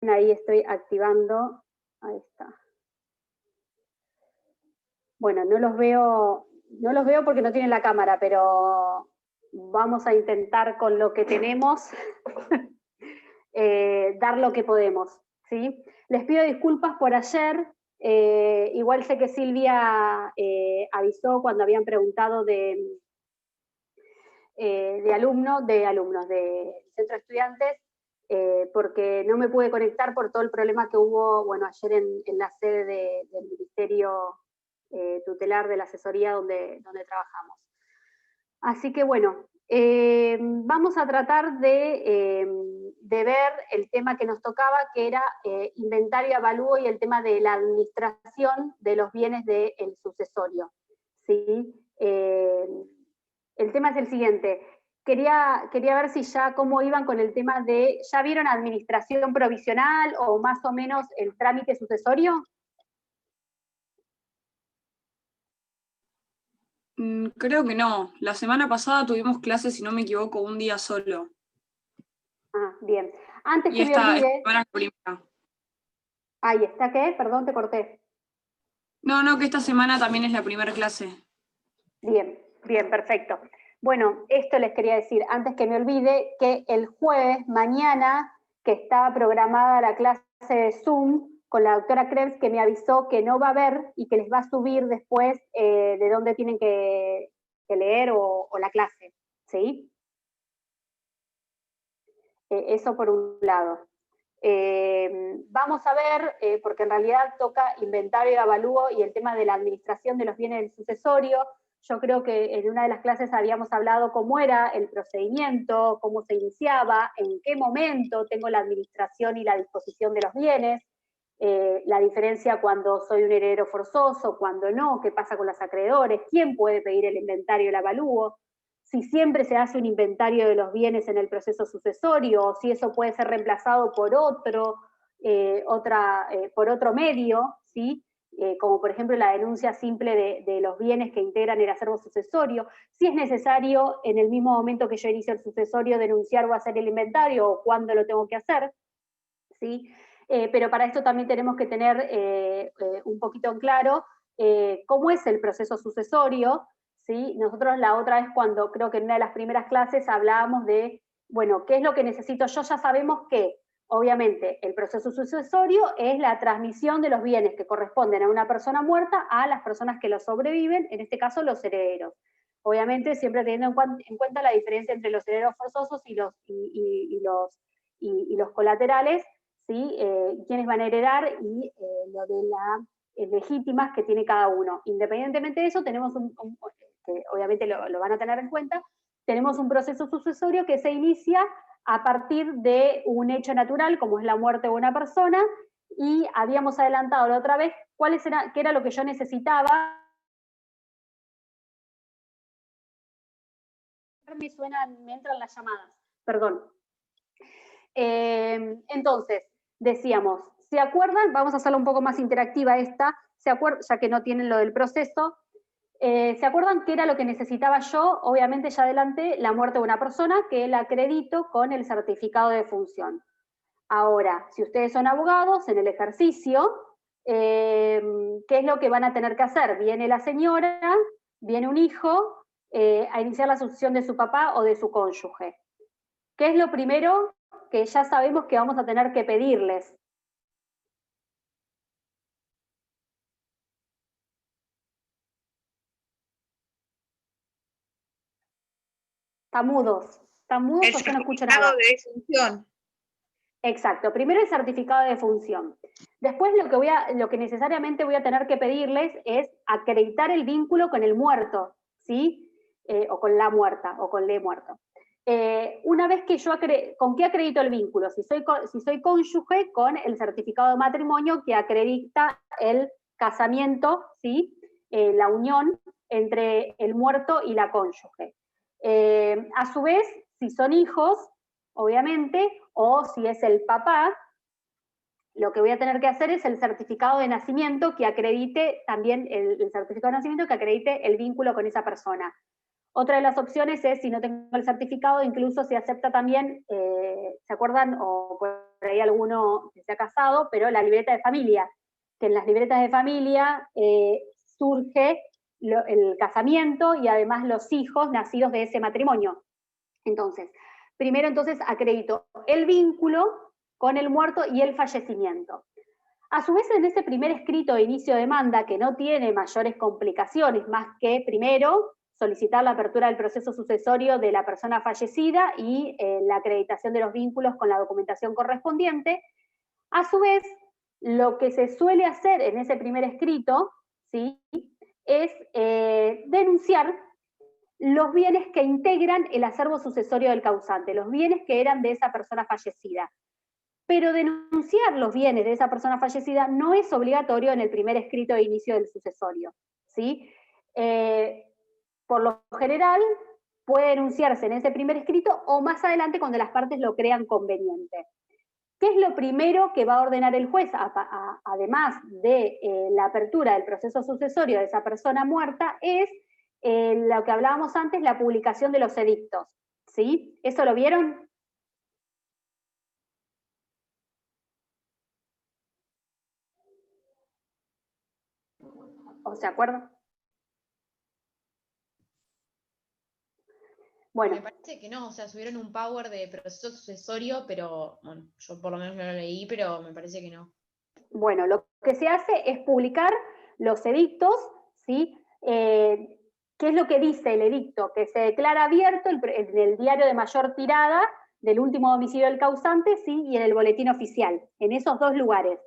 ahí estoy activando, ahí está. Bueno, no los veo porque no tienen la cámara, pero vamos a intentar con lo que tenemos dar lo que podemos, ¿sí? Les pido disculpas por ayer, igual sé que Silvia avisó cuando habían preguntado de alumnos, de centro de estudiantes, porque no me pude conectar por todo el problema que hubo, bueno, ayer en la sede del Ministerio Tutelar de la Asesoría donde trabajamos. Así que bueno, vamos a tratar de ver el tema que nos tocaba, que era inventario, avalúo y el tema de la administración de los bienes del sucesorio, ¿sí? El tema es el siguiente. Quería ver si ya cómo iban con el tema de, ¿ya vieron administración provisional o más o menos el trámite sucesorio? Creo que no. La semana pasada tuvimos clases, si no me equivoco, un día solo. Ah, bien. Antes Y que me esta olvide... semana es la primera. Ahí está, ¿qué? Perdón, te corté. No, que esta semana también es la primera clase. Bien, bien, perfecto. Bueno, esto les quería decir, antes que me olvide, que el jueves, mañana, que está programada la clase de Zoom con la doctora Krebs, que me avisó que no va a haber y que les va a subir después de dónde tienen que leer o la clase, ¿sí? Eso por un lado. Vamos a ver, porque en realidad toca inventario y avalúo y el tema de la administración de los bienes del sucesorio. Yo creo que en una de las clases habíamos hablado cómo era el procedimiento, cómo se iniciaba, en qué momento tengo la administración y la disposición de los bienes, la diferencia cuando soy un heredero forzoso, cuando no, qué pasa con los acreedores, quién puede pedir el inventario y el avalúo, si siempre se hace un inventario de los bienes en el proceso sucesorio, o si eso puede ser reemplazado por por otro medio, ¿sí? Como por ejemplo la denuncia simple de los bienes que integran el acervo sucesorio, si es necesario en el mismo momento que yo inicio el sucesorio denunciar o hacer el inventario, o cuándo lo tengo que hacer, ¿sí? Pero para esto también tenemos que tener un poquito en claro cómo es el proceso sucesorio, ¿sí? Nosotros la otra vez cuando creo que en una de las primeras clases hablábamos de, bueno, ¿qué es lo que necesito yo? Ya sabemos que, obviamente, el proceso sucesorio es la transmisión de los bienes que corresponden a una persona muerta a las personas que lo sobreviven, en este caso los herederos. Obviamente siempre teniendo en cuenta la diferencia entre los herederos forzosos y los colaterales, ¿sí? Quiénes van a heredar y lo de las legítimas que tiene cada uno. Independientemente de eso, tenemos que obviamente lo van a tener en cuenta, tenemos un proceso sucesorio que se inicia a partir de un hecho natural, como es la muerte de una persona, y habíamos adelantado la otra vez qué era lo que yo necesitaba. Me entran las llamadas, perdón. Entonces, decíamos, ¿se acuerdan? Vamos a hacerla un poco más interactiva esta, ya que no tienen lo del proceso. ¿Se acuerdan qué era lo que necesitaba yo? Obviamente ya adelanté la muerte de una persona, que la acredito con el certificado de función. Ahora, si ustedes son abogados, en el ejercicio, ¿qué es lo que van a tener que hacer? Viene la señora, viene un hijo a iniciar la sucesión de su papá o de su cónyuge. ¿Qué es lo primero que ya sabemos que vamos a tener que pedirles? Están mudos o yo no escucho nada. El certificado de defunción. Exacto, primero el certificado de defunción. Después lo que necesariamente voy a tener que pedirles es acreditar el vínculo con el muerto, ¿sí? O con la muerta, o con le muerto. Una vez que ¿con qué acredito el vínculo? Si soy cónyuge, con el certificado de matrimonio que acredita el casamiento, ¿sí? La unión entre el muerto y la cónyuge. A su vez, si son hijos, obviamente, o si es el papá, lo que voy a tener que hacer es el certificado de nacimiento que acredite también el certificado de nacimiento que acredite el vínculo con esa persona. Otra de las opciones es, si no tengo el certificado, incluso se acepta también, ¿se acuerdan? O ahí alguno que se ha casado, pero la libreta de familia, que en las libretas de familia surge el casamiento y además los hijos nacidos de ese matrimonio. Entonces, primero entonces acredito el vínculo con el muerto y el fallecimiento. A su vez, en ese primer escrito de inicio de demanda, que no tiene mayores complicaciones, más que primero solicitar la apertura del proceso sucesorio de la persona fallecida y la acreditación de los vínculos con la documentación correspondiente, a su vez, lo que se suele hacer en ese primer escrito, ¿sí?, es denunciar los bienes que integran el acervo sucesorio del causante, los bienes que eran de esa persona fallecida. Pero denunciar los bienes de esa persona fallecida no es obligatorio en el primer escrito de inicio del sucesorio, ¿sí? Por lo general, puede denunciarse en ese primer escrito o más adelante cuando las partes lo crean conveniente. ¿Qué es lo primero que va a ordenar el juez, además de la apertura del proceso sucesorio de esa persona muerta? Es lo que hablábamos antes, la publicación de los edictos, ¿sí? ¿Eso lo vieron? ¿O se acuerdan? Bueno. Me parece que no, o sea, subieron un power de proceso sucesorio, pero, bueno, yo por lo menos no lo leí, pero me parece que no. Bueno, lo que se hace es publicar los edictos, ¿sí? ¿Qué es lo que dice el edicto? Que se declara abierto en el diario de mayor tirada del último domicilio del causante, ¿sí?, y en el boletín oficial, en esos dos lugares.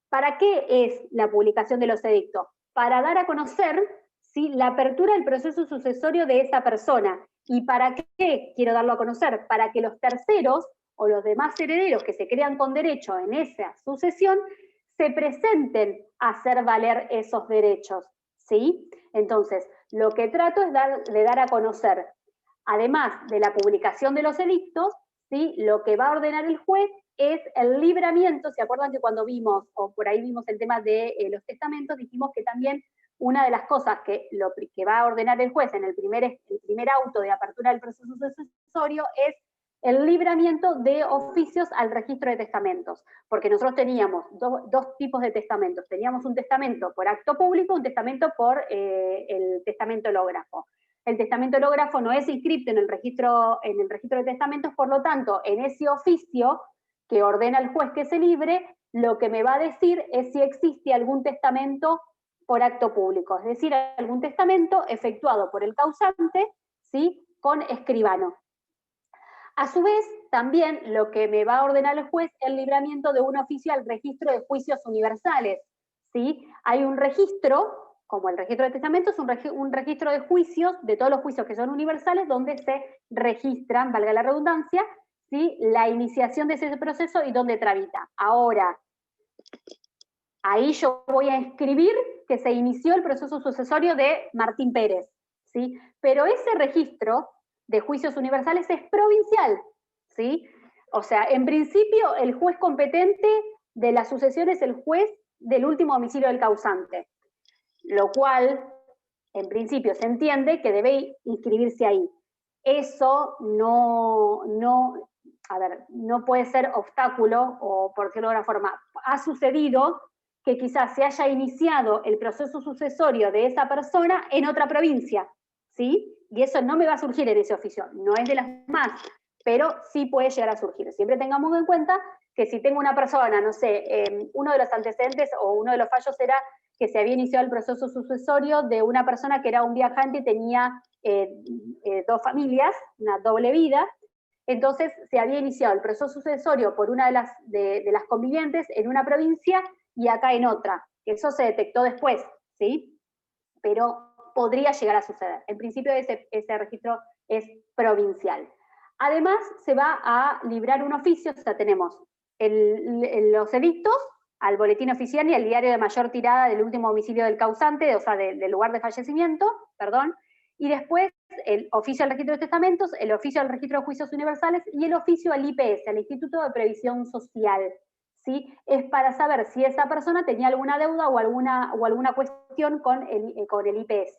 ¿Para qué es la publicación de los edictos? Para dar a conocer, ¿sí?, la apertura del proceso sucesorio de esa persona. ¿Y para qué quiero darlo a conocer? Para que los terceros o los demás herederos que se crean con derecho en esa sucesión se presenten a hacer valer esos derechos, ¿sí? Entonces, lo que trato es de dar a conocer, además de la publicación de los edictos, ¿sí?, lo que va a ordenar el juez es el libramiento. ¿Se acuerdan que cuando vimos, o por ahí vimos el tema de los testamentos, dijimos que también una de las cosas que va a ordenar el juez en el primer auto de apertura del proceso sucesorio es el libramiento de oficios al registro de testamentos, porque nosotros teníamos dos tipos de testamentos. Teníamos un testamento por acto público, un testamento por el testamento hológrafo. El testamento hológrafo no es inscripto en el registro de testamentos, por lo tanto, en ese oficio que ordena el juez que se libre, lo que me va a decir es si existe algún testamento por acto público, es decir, algún testamento efectuado por el causante, ¿sí?, con escribano. A su vez, también lo que me va a ordenar el juez es el libramiento de un oficio al registro de juicios universales, ¿sí? Hay un registro, como el registro de testamentos, un registro de juicios, de todos los juicios que son universales, donde se registran, valga la redundancia, ¿sí?, la iniciación de ese proceso y donde tramita. Ahora, ahí yo voy a escribir que se inició el proceso sucesorio de Martín Pérez, ¿sí? Pero ese registro de juicios universales es provincial, ¿sí? O sea, en principio el juez competente de la sucesión es el juez del último domicilio del causante, lo cual, en principio, se entiende que debe inscribirse ahí. Eso no puede ser obstáculo, o por decirlo de alguna forma, ha sucedido que quizás se haya iniciado el proceso sucesorio de esa persona en otra provincia, ¿sí? Y eso no me va a surgir en ese oficio, no es de las más, pero sí puede llegar a surgir. Siempre tengamos en cuenta que si tengo una persona, no sé, uno de los antecedentes o uno de los fallos era que se había iniciado el proceso sucesorio de una persona que era un viajante y tenía dos familias, una doble vida. Entonces se había iniciado el proceso sucesorio por una de las convivientes en una provincia y acá en otra. Eso se detectó después, ¿sí? Pero podría llegar a suceder. En principio ese registro es provincial. Además, se va a librar un oficio, o sea, tenemos los edictos al boletín oficial y al diario de mayor tirada del último domicilio del causante, o sea, del lugar de fallecimiento, perdón, y después el oficio al registro de testamentos, el oficio al registro de juicios universales y el oficio al IPS, al Instituto de Previsión Social, ¿sí? Es para saber si esa persona tenía alguna deuda o alguna cuestión con el IPS.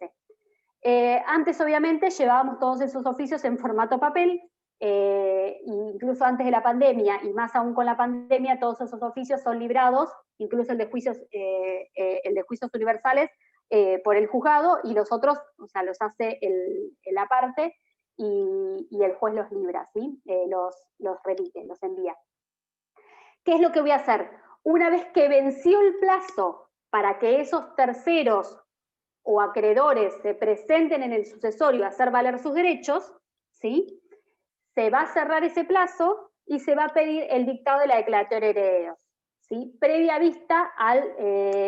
Antes, obviamente, llevábamos todos esos oficios en formato papel, y incluso antes de la pandemia, y más aún con la pandemia, todos esos oficios son librados, incluso el de juicios universales, por el juzgado, y los otros, o sea, los hace el aparte, y el juez los libra, ¿sí? Los remite, los envía. ¿Qué es lo que voy a hacer? Una vez que venció el plazo para que esos terceros o acreedores se presenten en el sucesorio a hacer valer sus derechos, ¿sí? Se va a cerrar ese plazo y se va a pedir el dictado de la declaratoria de herederos, ¿sí? Previa vista al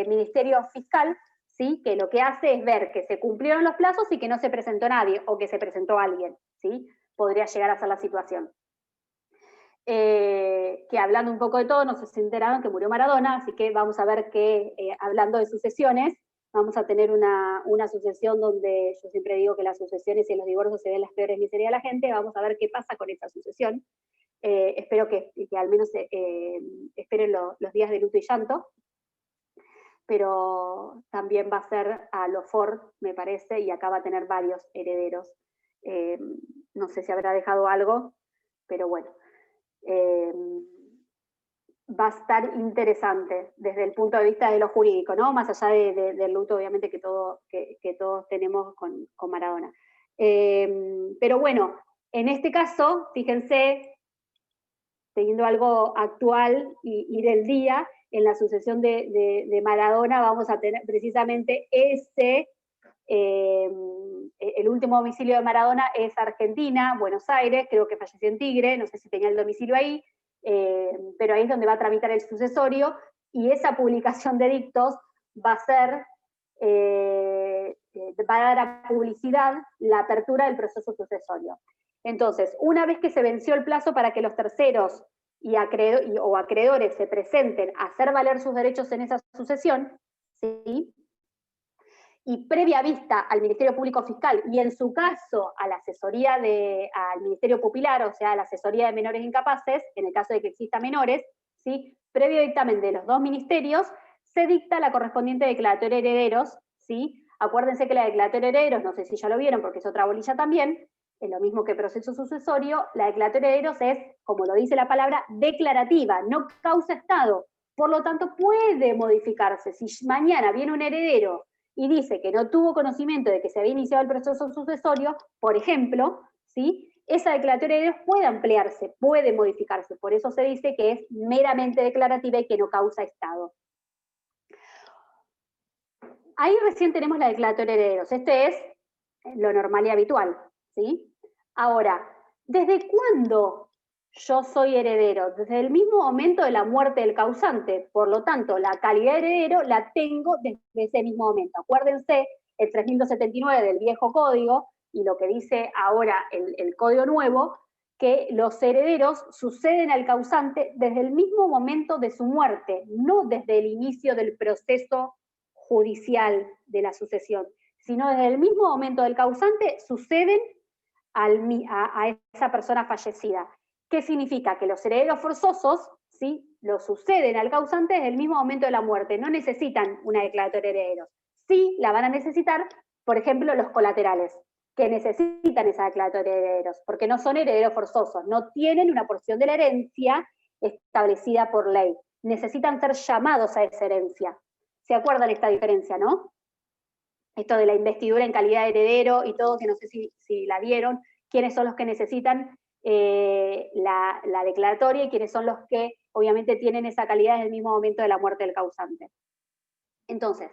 Ministerio Fiscal, ¿sí? Que lo que hace es ver que se cumplieron los plazos y que no se presentó nadie, o que se presentó alguien, ¿sí? Podría llegar a ser la situación. Que hablando un poco de todo, no sé si se enteraron que murió Maradona, así que vamos a ver que, hablando de sucesiones, vamos a tener una sucesión donde yo siempre digo que las sucesiones y los divorcios se ven las peores miserias de la gente. Vamos a ver qué pasa con esa sucesión. Espero que al menos esperen los días de luto y llanto, pero también va a ser a lo Ford, me parece, y acá va a tener varios herederos. No sé si habrá dejado algo, pero bueno. Va a estar interesante desde el punto de vista de lo jurídico, ¿no? Más allá del luto, obviamente, que todos tenemos con Maradona. Pero bueno, en este caso, fíjense, teniendo algo actual y del día, en la sucesión de Maradona vamos a tener precisamente el último domicilio de Maradona es Argentina, Buenos Aires, creo que falleció en Tigre, no sé si tenía el domicilio ahí, pero ahí es donde va a tramitar el sucesorio, y esa publicación de dictos va a ser, va a dar a publicidad la apertura del proceso sucesorio. Entonces, una vez que se venció el plazo para que los terceros o acreedores se presenten a hacer valer sus derechos en esa sucesión, ¿sí? Y previa vista al Ministerio Público Fiscal, y en su caso a la asesoría al Ministerio Pupilar, o sea, a la asesoría de menores incapaces, en el caso de que exista menores, ¿sí? Previo dictamen de los dos ministerios, se dicta la correspondiente declaratoria de herederos, ¿sí? Acuérdense que la declaratoria de herederos, no sé si ya lo vieron porque es otra bolilla también, es lo mismo que proceso sucesorio, la declaratoria de herederos es, como lo dice la palabra, declarativa, no causa estado, por lo tanto puede modificarse. Si mañana viene un heredero y dice que no tuvo conocimiento de que se había iniciado el proceso sucesorio, por ejemplo, ¿sí? Esa declaratoria de herederos puede ampliarse, puede modificarse, por eso se dice que es meramente declarativa y que no causa estado. Ahí recién tenemos la declaratoria de herederos, este es lo normal y habitual, ¿sí? Ahora, ¿desde cuándo yo soy heredero? Desde el mismo momento de la muerte del causante, por lo tanto, la calidad de heredero la tengo desde ese mismo momento. Acuérdense, el 3279 del viejo código, y lo que dice ahora el código nuevo, que los herederos suceden al causante desde el mismo momento de su muerte, no desde el inicio del proceso judicial de la sucesión, sino desde el mismo momento del causante suceden a esa persona fallecida. ¿Qué significa? Que los herederos forzosos, ¿sí? Lo suceden al causante desde el mismo momento de la muerte, no necesitan una declaratoria de herederos. Sí la van a necesitar, por ejemplo, los colaterales, que necesitan esa declaratoria de herederos, porque no son herederos forzosos, no tienen una porción de la herencia establecida por ley. Necesitan ser llamados a esa herencia. ¿Se acuerdan esta diferencia, no? Esto de la investidura en calidad de heredero y todo, que no sé si la vieron, quiénes son los que necesitan la declaratoria y quiénes son los que obviamente tienen esa calidad desde el mismo momento de la muerte del causante. Entonces,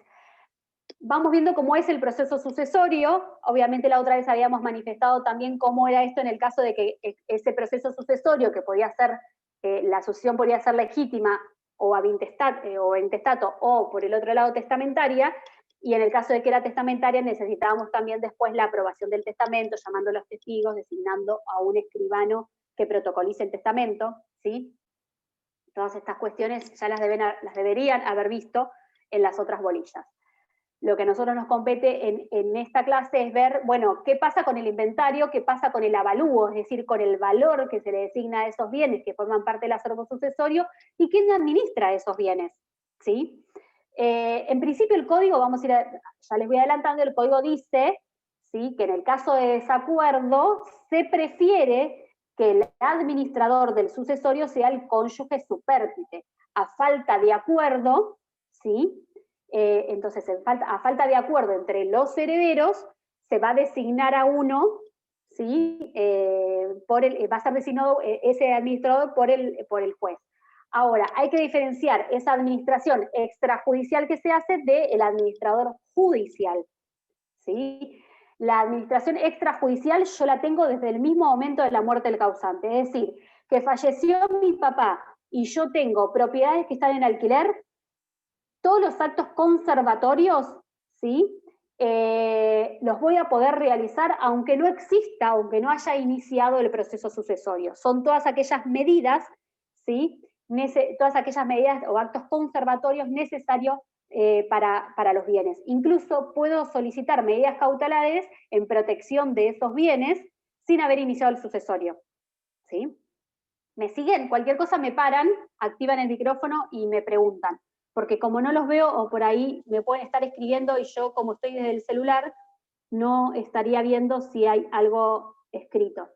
vamos viendo cómo es el proceso sucesorio. Obviamente la otra vez habíamos manifestado también cómo era esto en el caso de que ese proceso sucesorio, que podía ser, la sucesión podía ser legítima o intestato o por el otro lado testamentaria, y en el caso de que era testamentaria necesitábamos también después la aprobación del testamento, llamando a los testigos, designando a un escribano que protocolice el testamento, ¿sí? Todas estas cuestiones ya las deberían haber visto en las otras bolillas. Lo que a nosotros nos compete en esta clase es ver, bueno, qué pasa con el inventario, qué pasa con el avalúo, es decir, con el valor que se le designa a esos bienes que forman parte del acervo sucesorio, y quién administra esos bienes, ¿sí? En principio el código, ya les voy adelantando, el código dice, ¿sí?, que en el caso de desacuerdo se prefiere que el administrador del sucesorio sea el cónyuge supérstite. A falta de acuerdo, ¿sí? Entonces, a falta de acuerdo entre los herederos, se va a designar a uno, ¿sí? Va a ser designado ese administrador por el juez. Ahora, hay que diferenciar esa administración extrajudicial que se hace del administrador judicial, ¿sí? La administración extrajudicial yo la tengo desde el mismo momento de la muerte del causante, es decir, que falleció mi papá y yo tengo propiedades que están en alquiler, todos los actos conservatorios, ¿sí? Los voy a poder realizar aunque no exista, aunque no haya iniciado el proceso sucesorio. Son todas aquellas medidas, ¿sí? Todas aquellas medidas o actos conservatorios necesarios para los bienes. Incluso puedo solicitar medidas cautelares en protección de esos bienes sin haber iniciado el sucesorio, ¿sí? ¿Me siguen? Cualquier cosa me paran, activan el micrófono y me preguntan. Porque como no los veo, o por ahí me pueden estar escribiendo y yo, como estoy desde el celular, no estaría viendo si hay algo escrito.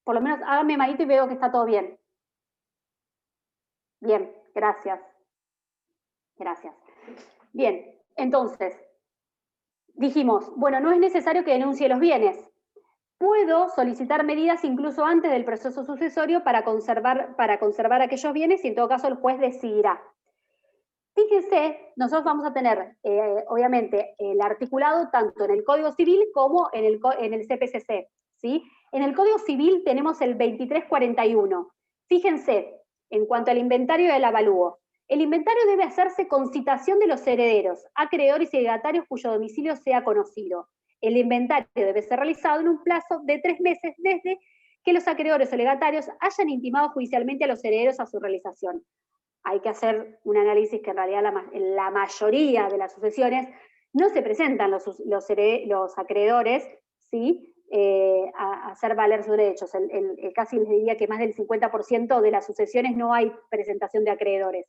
Por lo menos háganme manito y veo que está todo bien. Bien, gracias. Gracias. Bien, entonces, dijimos, bueno, no es necesario que denuncie los bienes. Puedo solicitar medidas incluso antes del proceso sucesorio para conservar aquellos bienes y en todo caso el juez decidirá. Fíjense, nosotros vamos a tener, obviamente, el articulado tanto en el Código Civil como en el CPCC, ¿sí? En el Código Civil tenemos el 2341. Fíjense, en cuanto al inventario del avalúo, el inventario debe hacerse con citación de los herederos, acreedores y legatarios cuyo domicilio sea conocido. El inventario debe ser realizado en un plazo de 3 meses desde que los acreedores o legatarios hayan intimado judicialmente a los herederos a su realización. Hay que hacer un análisis que en realidad la mayoría de las sucesiones no se presentan los acreedores, ¿sí? A hacer valer sus derechos. Casi les diría que más del 50% de las sucesiones no hay presentación de acreedores.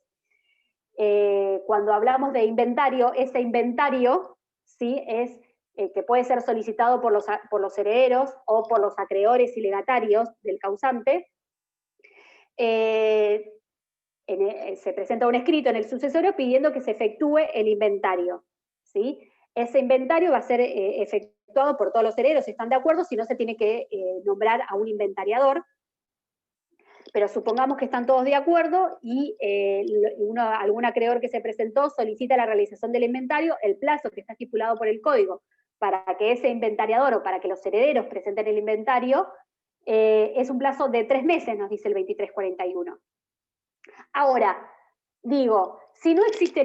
Cuando hablamos de inventario, ese inventario, ¿sí? Es que puede ser solicitado por los herederos o por los acreedores y legatarios del causante. Se presenta un escrito en el sucesorio pidiendo que se efectúe el inventario, ¿sí? Ese inventario va a ser efectuado por todos los herederos, si están de acuerdo, si no se tiene que nombrar a un inventariador, pero supongamos que están todos de acuerdo y algún acreedor que se presentó solicita la realización del inventario, el plazo que está estipulado por el código para que ese inventariador o para que los herederos presenten el inventario, es un plazo de 3 meses, nos dice el 2341. Ahora, digo, si no existe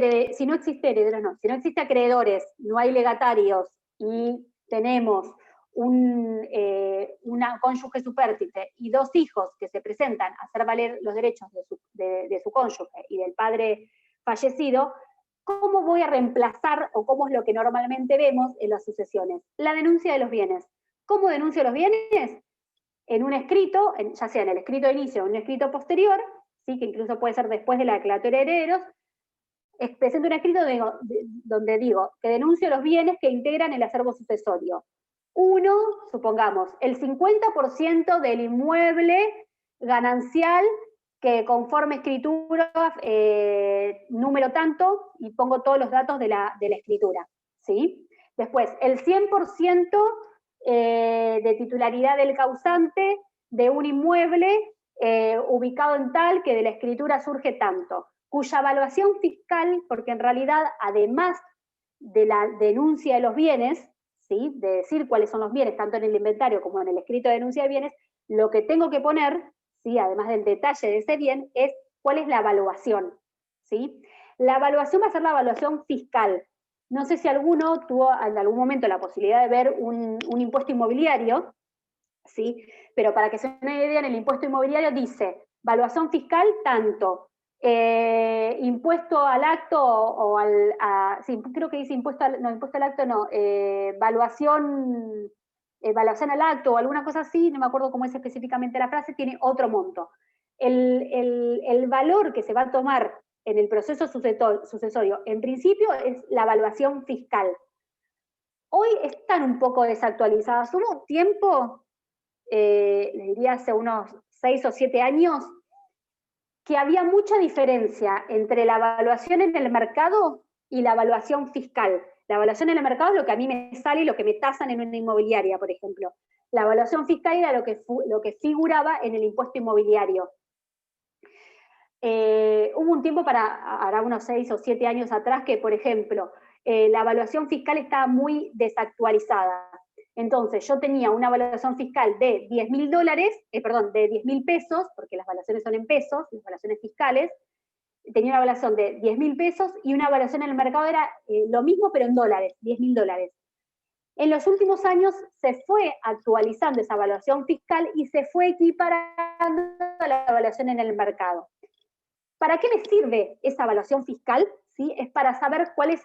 acreedores, no hay legatarios y tenemos una cónyuge supérstite y 2 hijos que se presentan a hacer valer los derechos de su cónyuge y del padre fallecido, ¿cómo voy a reemplazar o cómo es lo que normalmente vemos en las sucesiones? La denuncia de los bienes. ¿Cómo denuncio los bienes? En un escrito, ya sea en el escrito de inicio o en un escrito posterior, ¿sí? Que incluso puede ser después de la declaratoria de herederos, presento un escrito donde digo que denuncio los bienes que integran el acervo sucesorio. Uno, supongamos, el 50% del inmueble ganancial que conforme escritura, número tanto, y pongo todos los datos de la escritura, ¿sí? Después, el 100% de titularidad del causante de un inmueble ubicado en tal que de la escritura surge tanto, cuya evaluación fiscal, porque en realidad, además de la denuncia de los bienes, ¿sí? De decir cuáles son los bienes, tanto en el inventario como en el escrito de denuncia de bienes, lo que tengo que poner, ¿sí? Además del detalle de ese bien, es cuál es la evaluación, ¿sí? La evaluación va a ser la evaluación fiscal. No sé si alguno tuvo en algún momento la posibilidad de ver un impuesto inmobiliario, ¿sí? Pero para que se den una idea, en el impuesto inmobiliario dice, evaluación fiscal tanto, impuesto al acto o sí, creo que dice impuesto al acto no, evaluación al acto o alguna cosa así, no me acuerdo cómo es específicamente la frase, tiene otro monto. El valor que se va a tomar en el proceso sucesorio, en principio, es la evaluación fiscal. Hoy están un poco desactualizadas. Hubo un tiempo les diría hace unos 6 o 7 años, que había mucha diferencia entre la evaluación en el mercado y la evaluación fiscal. La evaluación en el mercado es lo que a mí me sale y lo que me tasan en una inmobiliaria, por ejemplo. La evaluación fiscal era lo que figuraba en el impuesto inmobiliario. Hubo un tiempo, hará unos 6 o 7 años atrás, que, por ejemplo, la evaluación fiscal estaba muy desactualizada. Entonces, yo tenía una evaluación fiscal de de 10.000 pesos, porque las evaluaciones son en pesos, las evaluaciones fiscales. Tenía una evaluación de 10.000 pesos y una evaluación en el mercado era lo mismo, pero en dólares, 10.000 dólares. En los últimos años se fue actualizando esa evaluación fiscal y se fue equiparando a la evaluación en el mercado. ¿Para qué me sirve esa evaluación fiscal? ¿Sí? Es para saber cuál es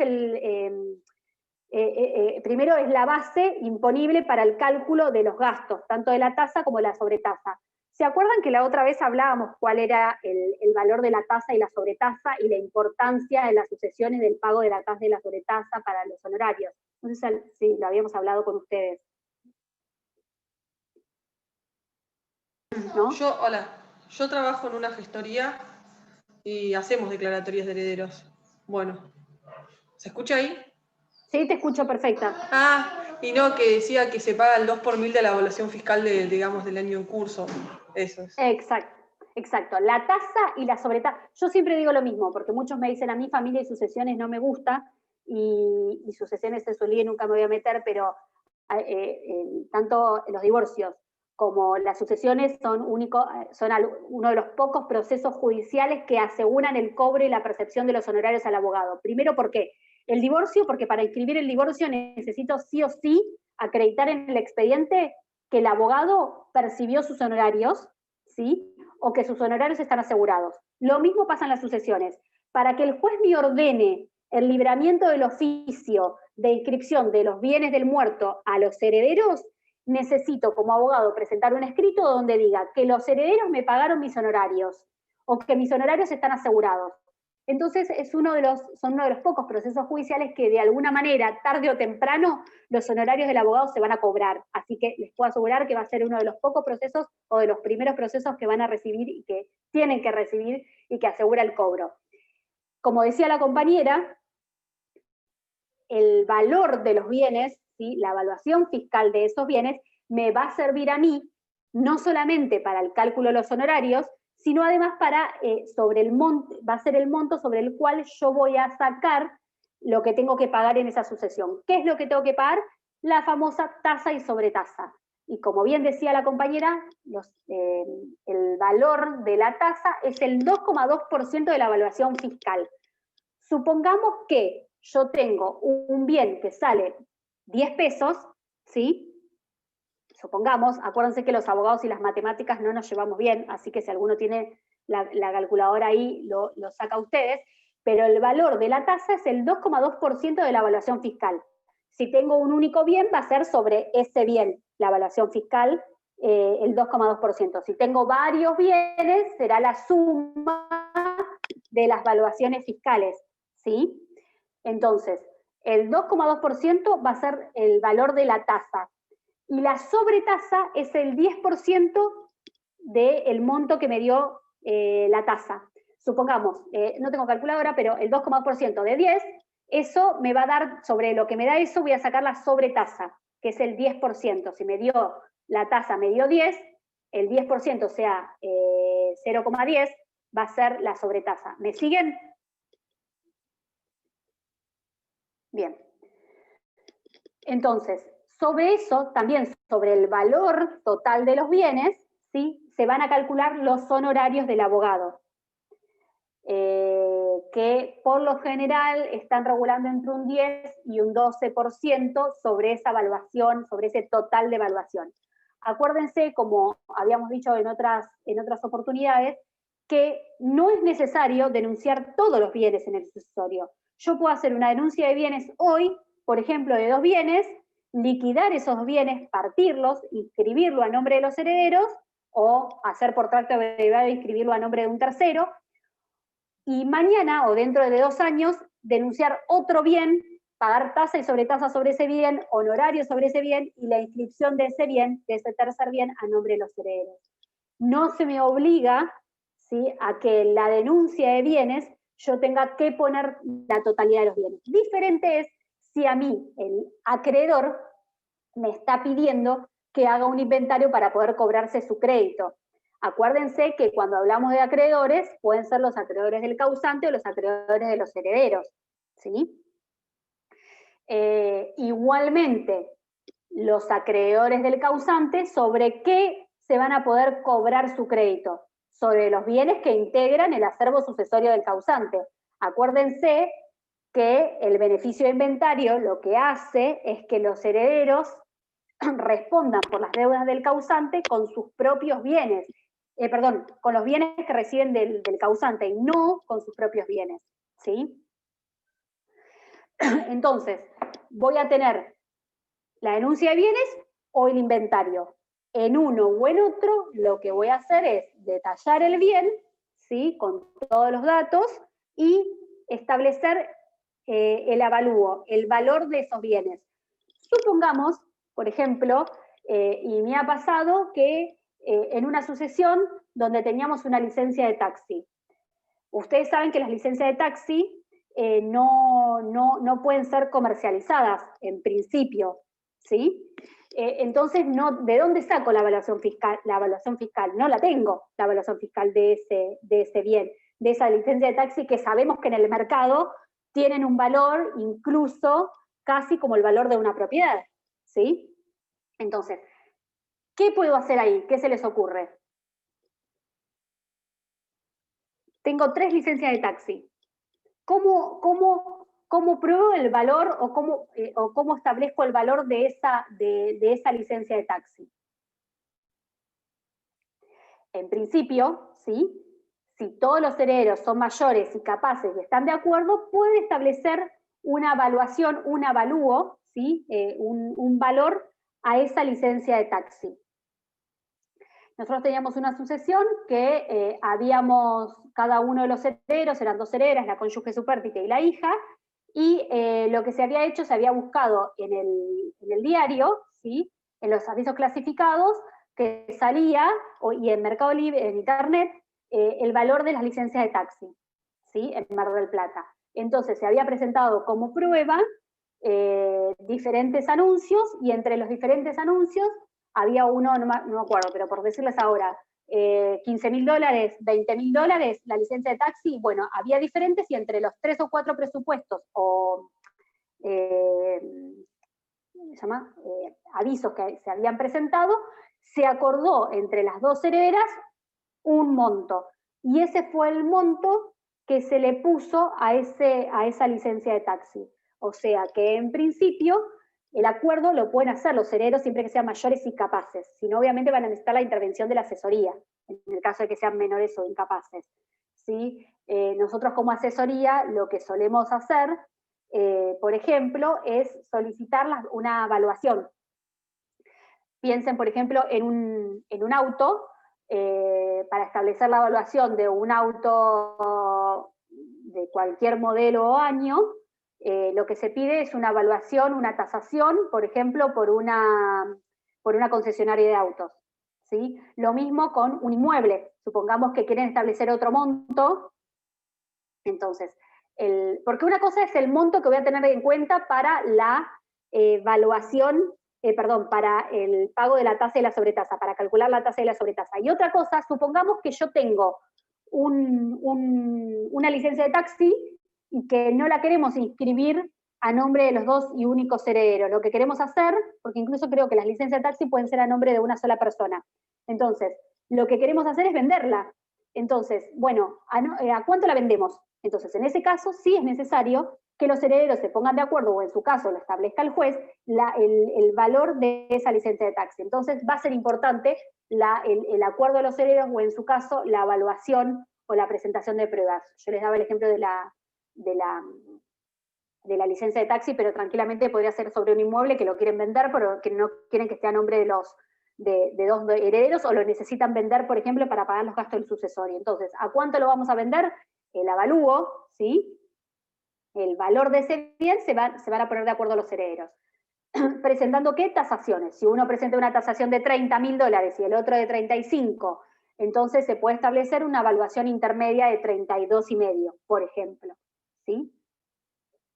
primero es la base imponible para el cálculo de los gastos, tanto de la tasa como de la sobretasa. ¿Se acuerdan que la otra vez hablábamos cuál era el valor de la tasa y la sobretasa y la importancia de las sucesiones del pago de la tasa y la sobretasa para los honorarios? No sé si lo habíamos hablado con ustedes. ¿No? Yo trabajo en una gestoría y hacemos declaratorias de herederos. Bueno, ¿se escucha ahí? Sí, te escucho perfecta. Y no, que decía que se paga el 2 por 1000 de la evaluación fiscal del año en curso. Eso es. Exacto. La tasa y la sobretasa. Yo siempre digo lo mismo, porque muchos me dicen, a mí familia y sucesiones no me gusta, y sucesiones se solía, nunca me voy a meter, pero tanto los divorcios como las sucesiones son uno de los pocos procesos judiciales que aseguran el cobro y la percepción de los honorarios al abogado. Primero, ¿por qué? El divorcio, porque para inscribir el divorcio necesito sí o sí acreditar en el expediente que el abogado percibió sus honorarios, ¿sí? O que sus honorarios están asegurados. Lo mismo pasa en las sucesiones. Para que el juez me ordene el libramiento del oficio de inscripción de los bienes del muerto a los herederos, necesito como abogado presentar un escrito donde diga que los herederos me pagaron mis honorarios o que mis honorarios están asegurados. Entonces son uno de los pocos procesos judiciales que de alguna manera, tarde o temprano, los honorarios del abogado se van a cobrar. Así que les puedo asegurar que va a ser uno de los pocos procesos o de los primeros procesos que van a recibir y que tienen que recibir y que asegura el cobro. Como decía la compañera, el valor de los bienes, ¿sí? La evaluación fiscal de esos bienes, me va a servir a mí, no solamente para el cálculo de los honorarios, sino además para, va a ser el monto sobre el cual yo voy a sacar lo que tengo que pagar en esa sucesión. ¿Qué es lo que tengo que pagar? La famosa tasa y sobretasa. Y como bien decía la compañera, el valor de la tasa es el 2,2% de la evaluación fiscal. Supongamos que yo tengo un bien que sale 10 pesos, ¿sí? Supongamos, acuérdense que los abogados y las matemáticas no nos llevamos bien, así que si alguno tiene la calculadora ahí, lo saca ustedes, pero el valor de la tasa es el 2,2% de la evaluación fiscal. Si tengo un único bien, va a ser sobre ese bien, la evaluación fiscal, el 2,2%. Si tengo varios bienes, será la suma de las valuaciones fiscales, ¿sí? Entonces, el 2,2% va a ser el valor de la tasa. Y la sobretasa es el 10% del monto que me dio la tasa. Supongamos, no tengo calculadora, pero el 2,2% de 10, eso me va a dar, sobre lo que me da eso, voy a sacar la sobretasa, que es el 10%. Si me dio la tasa, me dio 10, el 10%, o sea, 0,10, va a ser la sobretasa. ¿Me siguen? Bien. Entonces, sobre eso, también sobre el valor total de los bienes, ¿sí? Se van a calcular los honorarios del abogado, que por lo general están regulando entre un 10 y un 12% sobre esa evaluación, sobre ese total de evaluación. Acuérdense, como habíamos dicho en otras oportunidades, que no es necesario denunciar todos los bienes en el sucesorio. Yo puedo hacer una denuncia de bienes hoy, por ejemplo, de 2 bienes, liquidar esos bienes, partirlos, inscribirlo a nombre de los herederos, o hacer por tracto abreviado e inscribirlo a nombre de un tercero, y mañana o dentro de 2 años denunciar otro bien pagar tasa y sobretasa sobre ese bien, honorario sobre ese bien y la inscripción de ese bien, de ese tercer bien, a nombre de los herederos. No se me obliga, ¿sí?, a que en la denuncia de bienes yo tenga que poner la totalidad de los bienes. Diferente es si a mí, el acreedor, me está pidiendo que haga un inventario para poder cobrarse su crédito. Acuérdense que cuando hablamos de acreedores, pueden ser los acreedores del causante o los acreedores de los herederos, ¿sí? Igualmente, los acreedores del causante, ¿sobre qué se van a poder cobrar su crédito? Sobre los bienes que integran el acervo sucesorio del causante. Acuérdense que el beneficio de inventario lo que hace es que los herederos respondan por las deudas del causante con sus propios bienes, con los bienes que reciben del causante y no con sus propios bienes, ¿sí? Entonces, voy a tener la denuncia de bienes o el inventario. En uno o en otro, lo que voy a hacer es detallar el bien, ¿sí?, con todos los datos, y establecer el avalúo, el valor de esos bienes. Supongamos, por ejemplo, y me ha pasado que en una sucesión donde teníamos una licencia de taxi. Ustedes saben que las licencias de taxi no pueden ser comercializadas en principio, ¿sí? Entonces, ¿de dónde saco la evaluación fiscal? La evaluación fiscal, no la tengo, la evaluación fiscal de ese bien, de esa licencia de taxi que sabemos que en el mercado tienen un valor incluso casi como el valor de una propiedad, ¿sí? Entonces, ¿qué puedo hacer ahí? ¿Qué se les ocurre? Tengo 3 licencias de taxi. ¿Cómo pruebo el valor o cómo establezco el valor de esa licencia de taxi? En principio, ¿sí?, si todos los herederos son mayores y capaces y están de acuerdo, puede establecer una evaluación, un avalúo, ¿sí?, un valor a esa licencia de taxi. Nosotros teníamos una sucesión que cada uno de los herederos, eran 2 herederas, la cónyuge supérstite y la hija, y lo que se había hecho, se había buscado en el diario, ¿sí?, en los avisos clasificados, que salía, y en Mercado Libre, en Internet, el valor de las licencias de taxi, ¿sí?, en Mar del Plata. Entonces se había presentado como prueba diferentes anuncios, y entre los diferentes anuncios había uno, no me acuerdo, pero por decirles ahora, $15.000, $20.000, la licencia de taxi. Bueno, había diferentes, y entre los 3 o 4 presupuestos o avisos que se habían presentado, se acordó entre las 2 herederas un monto, y ese fue el monto que se le puso a esa licencia de taxi. O sea que en principio el acuerdo lo pueden hacer los herederos siempre que sean mayores y capaces, si no obviamente van a necesitar la intervención de la asesoría, en el caso de que sean menores o incapaces, ¿sí? Nosotros como asesoría lo que solemos hacer, por ejemplo, es solicitar una evaluación. Piensen, por ejemplo, en un auto, para establecer la evaluación de un auto de cualquier modelo o año, lo que se pide es una evaluación, una tasación, por ejemplo, por una concesionaria de autos, ¿sí? Lo mismo con un inmueble. Supongamos que quieren establecer otro monto. Entonces, porque una cosa es el monto que voy a tener en cuenta para la evaluación, para el pago de la tasa y la sobretasa, para calcular la tasa y la sobretasa. Y otra cosa, supongamos que yo tengo una licencia de taxi y que no la queremos inscribir a nombre de los 2 y únicos herederos. Lo que queremos hacer, porque incluso creo que las licencias de taxi pueden ser a nombre de una sola persona. Entonces, lo que queremos hacer es venderla. Entonces, bueno, ¿a cuánto la vendemos? Entonces, en ese caso sí es necesario que los herederos se pongan de acuerdo, o en su caso lo establezca el juez, el valor de esa licencia de taxi. Entonces va a ser importante el acuerdo de los herederos, o en su caso la evaluación o la presentación de pruebas. Yo les daba el ejemplo de la licencia de taxi, pero tranquilamente podría ser sobre un inmueble que lo quieren vender, pero que no quieren que esté a nombre de 2 herederos, o lo necesitan vender, por ejemplo, para pagar los gastos del sucesorio. Entonces, ¿a cuánto lo vamos a vender? El avalúo, ¿sí? el valor de ese bien, se van a poner de acuerdo los herederos. Presentando ¿qué? Tasaciones. Si uno presenta una tasación de $30.000 y el otro de 35, entonces se puede establecer una evaluación intermedia de 32,5, por ejemplo. ¿Sí?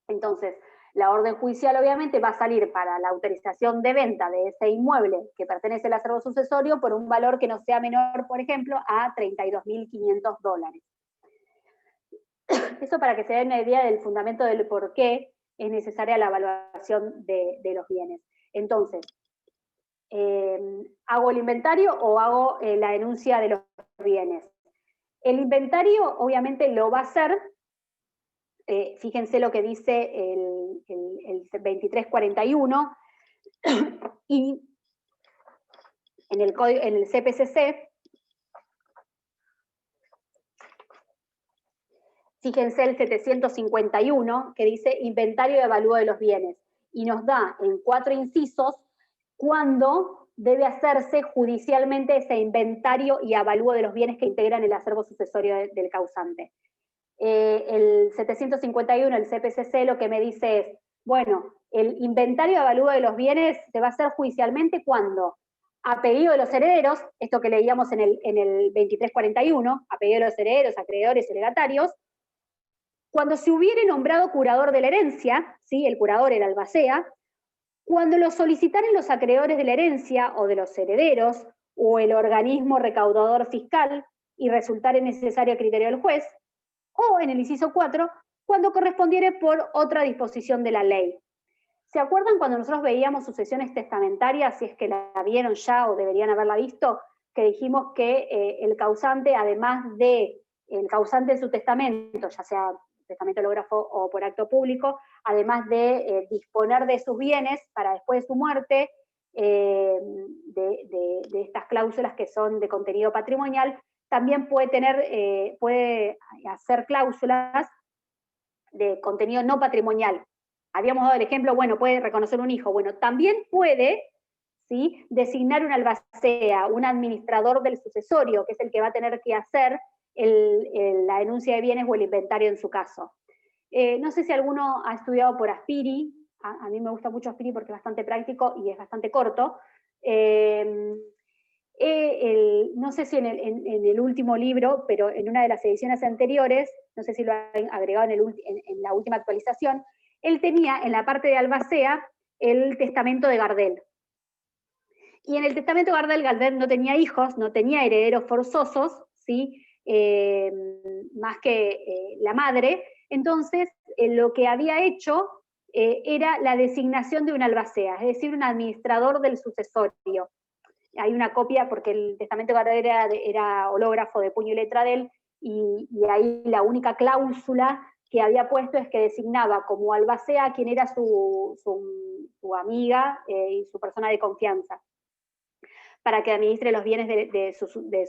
Entonces, la orden judicial obviamente va a salir para la autorización de venta de ese inmueble que pertenece al acervo sucesorio por un valor que no sea menor, por ejemplo, a $32.500. Eso para que se den una idea del fundamento del por qué es necesaria la evaluación de los bienes. Entonces, ¿hago el inventario o hago la denuncia de los bienes? El inventario obviamente lo va a hacer, fíjense lo que dice el 2341, y en el CPCC, fíjense el 751, que dice inventario y avalúo de los bienes, y nos da en 4 incisos cuándo debe hacerse judicialmente ese inventario y avalúo de los bienes que integran el acervo sucesorio del causante. El 751, el CPCC, lo que me dice es, bueno, el inventario y avalúo de los bienes se va a hacer judicialmente cuando, a pedido de los herederos, esto que leíamos en el 2341, a pedido de los herederos, acreedores y legatarios, cuando se hubiere nombrado curador de la herencia, ¿sí? El curador, el albacea, cuando lo solicitaren los acreedores de la herencia o de los herederos o el organismo recaudador fiscal y resultare necesario a criterio del juez, o en el inciso 4, cuando correspondiere por otra disposición de la ley. ¿Se acuerdan cuando nosotros veíamos sucesiones testamentarias, si es que la vieron ya o deberían haberla visto, que dijimos que el causante, además de el causante de su testamento, ya sea testamento hológrafo o por acto público, además de disponer de sus bienes para después de su muerte, de estas cláusulas que son de contenido patrimonial, también puede hacer cláusulas de contenido no patrimonial. Habíamos dado el ejemplo, bueno, puede reconocer un hijo, bueno, también puede, ¿sí?, designar un albacea, un administrador del sucesorio, que es el que va a tener que hacer la denuncia de bienes o el inventario en su caso. No sé si alguno ha estudiado por Aspiri, a mí me gusta mucho Aspiri porque es bastante práctico y es bastante corto. No sé si en el último libro, pero en una de las ediciones anteriores, no sé si lo han agregado en la última actualización, él tenía en la parte de albacea el testamento de Gardel. Y en el testamento de Gardel no tenía hijos, no tenía herederos forzosos, ¿sí? Más que la madre. Entonces, lo que había hecho era la designación de un albacea, es decir, un administrador del sucesorio. Hay una copia, porque el testamento de Gardel era hológrafo de puño y letra de él, y ahí la única cláusula que había puesto es que designaba como albacea a quien era su amiga y su persona de confianza, para que administre los bienes de su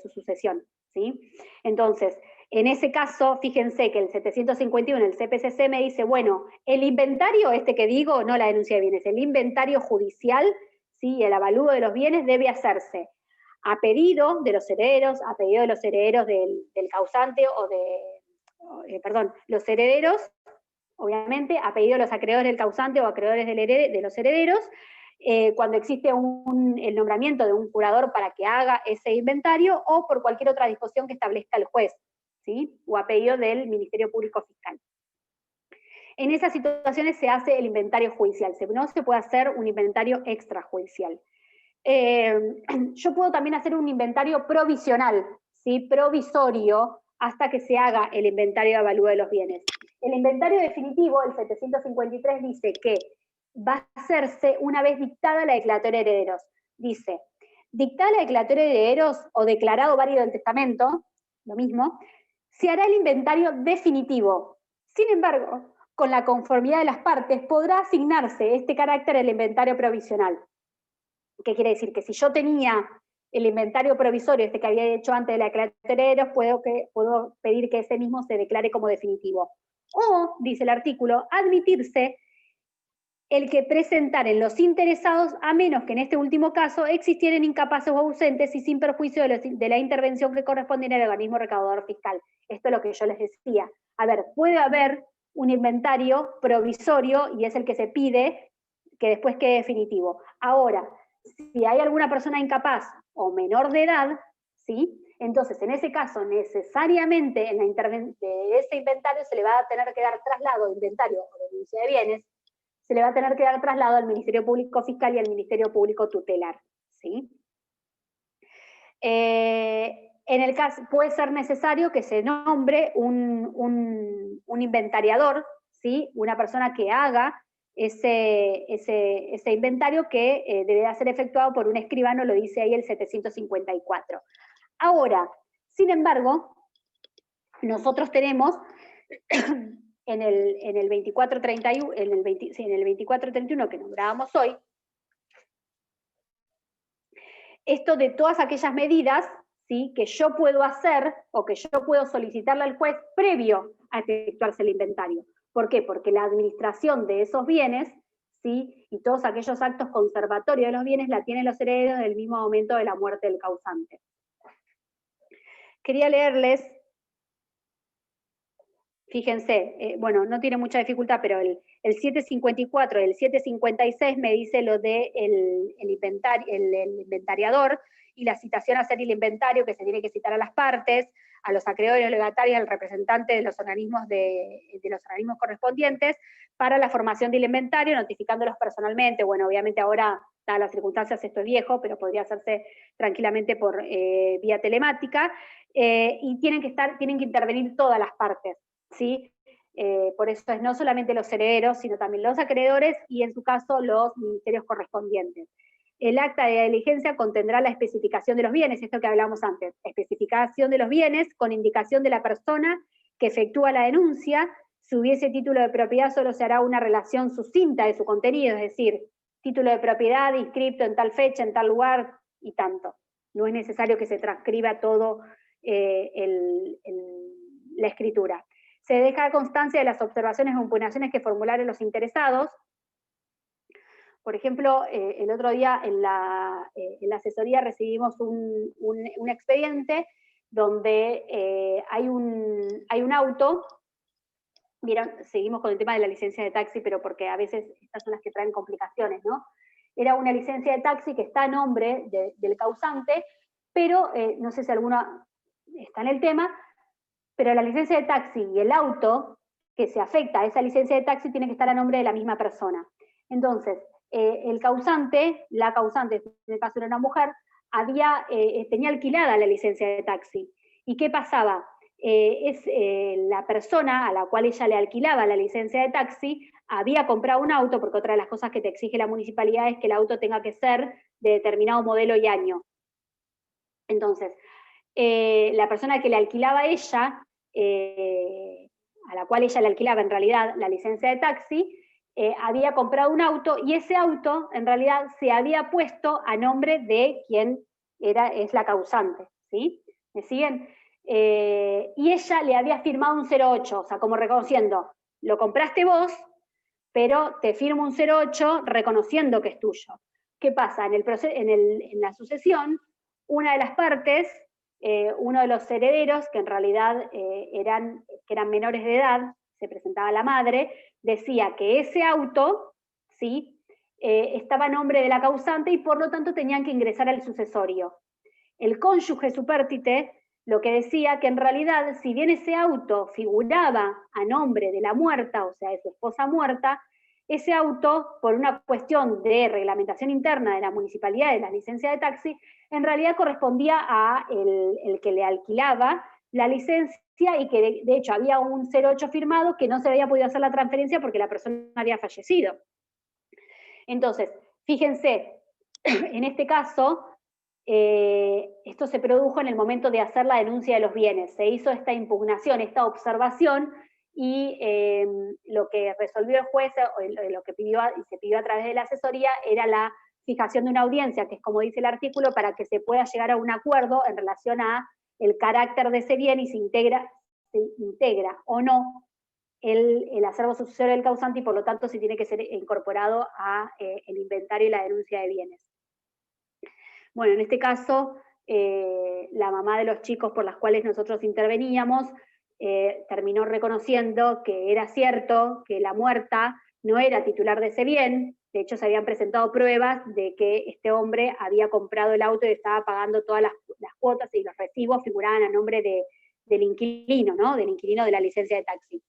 sucesión, ¿sí? Entonces, en ese caso, fíjense que el 751, el CPCC, me dice, bueno, el inventario que digo, no la denuncia de bienes, el inventario judicial, ¿sí?, el avalúo de los bienes debe hacerse a pedido de los herederos, del causante los herederos, obviamente, a pedido de los acreedores del causante o acreedores de los herederos, cuando existe el nombramiento de un curador para que haga ese inventario, o por cualquier otra disposición que establezca el juez, ¿sí?, o a pedido del Ministerio Público Fiscal. En esas situaciones se hace el inventario judicial, no se puede hacer un inventario extrajudicial. Yo puedo también hacer un inventario provisional, ¿sí?, provisorio, hasta que se haga el inventario de avalúo de los bienes. El inventario definitivo, el 753, dice que va a hacerse una vez dictada la declaratoria de herederos. Dice, dictada la declaratoria de herederos o declarado válido el testamento, lo mismo, se hará el inventario definitivo. Sin embargo, con la conformidad de las partes, podrá asignarse este carácter al inventario provisional. ¿Qué quiere decir? Que si yo tenía el inventario provisorio, que había hecho antes de la declaratoria de herederos, puedo pedir que ese mismo se declare como definitivo. O, dice el artículo, admitirse el que presentaren los interesados, a menos que en este último caso existieran incapaces o ausentes y sin perjuicio de la intervención que correspondiera al organismo recaudador fiscal. Esto es lo que yo les decía. A ver, puede haber un inventario provisorio y es el que se pide que después quede definitivo. Ahora, si hay alguna persona incapaz o menor de edad, ¿sí? Entonces, en ese caso, necesariamente en de ese inventario se le va a tener que dar traslado de inventario o de denuncia de bienes, se le va a tener que dar traslado al Ministerio Público Fiscal y al Ministerio Público Tutelar, ¿sí? En el caso, puede ser necesario que se nombre un inventariador, ¿sí? Una persona que haga ese inventario que deberá ser efectuado por un escribano, lo dice ahí el 754. Ahora, sin embargo, nosotros tenemos en el 2431, en el 2431 que nombrábamos hoy, esto de todas aquellas medidas, ¿sí?, que yo puedo hacer o que yo puedo solicitarle al juez previo a efectuarse el inventario. ¿Por qué? Porque la administración de esos bienes, ¿sí?, y todos aquellos actos conservatorios de los bienes la tienen los herederos del mismo momento de la muerte del causante. Quería leerles, fíjense, bueno, no tiene mucha dificultad, pero el 754 y el 756 me dice lo de el inventariador y la citación a hacer el inventario, que se tiene que citar a las partes, a los acreedores legatarios, al representante de los organismos correspondientes, para la formación del inventario, notificándolos personalmente. Bueno, obviamente ahora, dadas las circunstancias, esto es viejo, pero podría hacerse tranquilamente por vía telemática, y tienen que intervenir todas las partes, ¿sí? Por eso es no solamente los herederos, sino también los acreedores y en su caso los ministerios correspondientes. El acta de diligencia contendrá la especificación de los bienes, esto que hablamos antes, especificación de los bienes con indicación de la persona que efectúa la denuncia. Si hubiese título de propiedad, solo se hará una relación sucinta de su contenido, es decir, título de propiedad inscripto en tal fecha, en tal lugar y tanto. No es necesario que se transcriba todo la escritura. Se deja constancia de las observaciones o impugnaciones que formularon los interesados. Por ejemplo, el otro día en la asesoría recibimos un expediente donde hay un auto. Vieron, seguimos con el tema de la licencia de taxi, pero porque a veces estas son las que traen complicaciones, ¿no? Era una licencia de taxi que está a nombre del causante, pero no sé si alguna está en el tema, pero la licencia de taxi y el auto que se afecta a esa licencia de taxi tiene que estar a nombre de la misma persona. Entonces, el causante, la causante, en el caso era una mujer, tenía alquilada la licencia de taxi. ¿Y qué pasaba? La persona a la cual ella le alquilaba la licencia de taxi había comprado un auto, porque otra de las cosas que te exige la municipalidad es que el auto tenga que ser de determinado modelo y año. Entonces, la persona que le alquilaba a ella, a la cual ella le alquilaba en realidad la licencia de taxi, había comprado un auto y ese auto en realidad se había puesto a nombre de quien es la causante, ¿sí? ¿Me siguen? Y ella le había firmado un 08, o sea, como reconociendo, lo compraste vos, pero te firmo un 08 reconociendo que es tuyo. ¿Qué pasa? En la sucesión, una de las partes, uno de los herederos, que en realidad eran menores de edad, se presentaba la madre, decía que ese auto, ¿sí?, estaba a nombre de la causante y por lo tanto tenían que ingresar al sucesorio. El cónyuge supérstite lo que decía que en realidad, si bien ese auto figuraba a nombre de la muerta, o sea, de su esposa muerta, ese auto, por una cuestión de reglamentación interna de la municipalidad de la licencia de taxi, en realidad correspondía a el que le alquilaba la licencia y que de hecho había un 08 firmado que no se había podido hacer la transferencia porque la persona había fallecido. Entonces, fíjense, en este caso, esto se produjo en el momento de hacer la denuncia de los bienes. Se hizo esta impugnación, esta observación, y lo que resolvió el juez, lo que se pidió a través de la asesoría, era la fijación de una audiencia, que es como dice el artículo, para que se pueda llegar a un acuerdo en relación a el carácter de ese bien y se integra o no el acervo sucesorio del causante y por lo tanto si tiene que ser incorporado a el inventario y la denuncia de bienes. Bueno, en este caso, la mamá de los chicos por las cuales nosotros interveníamos terminó reconociendo que era cierto que la muerta no era titular de ese bien. De hecho, se habían presentado pruebas de que este hombre había comprado el auto y estaba pagando todas las cuotas, y los recibos figuraban a nombre del inquilino, ¿no? Del inquilino de la licencia de taxi.